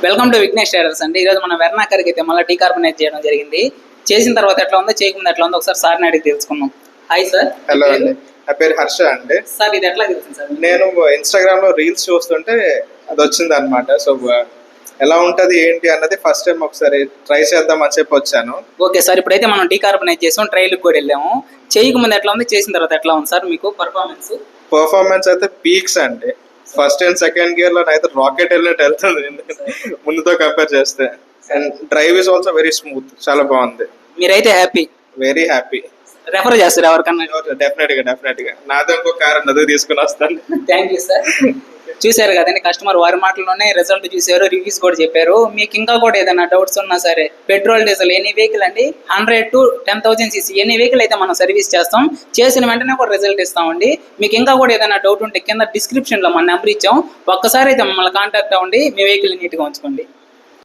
Welcome to Vignesh traders అండి. ఈరోజు మనం వెర్నాకర్కి అయితే మళ్ళీ డీకార్బనైజ్ చేయడం జరిగింది. చేసిన తర్వాత ఎట్లా ఉందో, చేయకుండా ఎట్లా ఉందో ఒకసారి సార్ని అడిగి తెలుసుకుందాం. Hi sir. హలో అండి, నా పేరు హర్ష అండి. సార్ ఇది ఎట్లా తెలిసింది సార్? నేను ఇన్స్టాగ్రామ్ లో రీల్స్ చూస్తుంటే అది వచ్చింది అనమాట. సో ఎలా ఉంటది ఏంటి అన్నది ఫస్ట్ టైం ఒకసారి ట్రై చేద్దాం అని చెప్పి వచ్చాను. ఓకే సార్, ఇప్పుడైతే మనం డీకార్బనైజ్ చేసాం, ట్రైల్కి కూడా వెళ్ళాము. చేయకముందు ఎట్లా ఉంది, చేసిన తర్వాత ఎట్లా ఉంది సార్ మీకు పర్ఫార్మెన్స్ అయితే పీక్స్ అండి. ఫస్ట్ అండ్ సెకండ్ గేర్ లో అయితే రాకెట్ వెళ్ళినట్టు వెళ్తుంది ముందుతో కంపేర్ చేస్తే. And drive is also very smooth, చాలా బాగుంది. మీరైతే హ్యాపీ? Very happy. రెఫర్ చేస్తారు ఎవరికన్నా? డెఫినెట్ గా నాతో ఇంకో కార్ అన్నది తీసుకుని వస్తాను. Thank you sir. చూశారు కదండి, కస్టమర్ వారి మాటల్లోనే రిజల్ట్ చూసారు, రివ్యూస్ కూడా చెప్పారు. మీకు ఇంకా కూడా ఏదైనా డౌట్స్ ఉన్నా సరే, పెట్రోల్ డీజిల్ ఎనీ వెహికల్ అండి 100 to 10,000 cc ఎనీ వెహికల్ అయితే మనం సర్వీస్ చేస్తాం. చేసిన వెంటనే కూడా రిజల్ట్ ఇస్తామండి. మీకు ఇంకా కూడా ఏదైనా డౌట్ ఉంటే కింద డిస్క్రిప్షన్లో మన నెంబర్ ఇచ్చాం, ఒక్కసారి అయితే మమ్మల్ని కాంటాక్ట్ అవ్వండి. మీ వెహికల్ నీట్గా ఉంచుకోండి.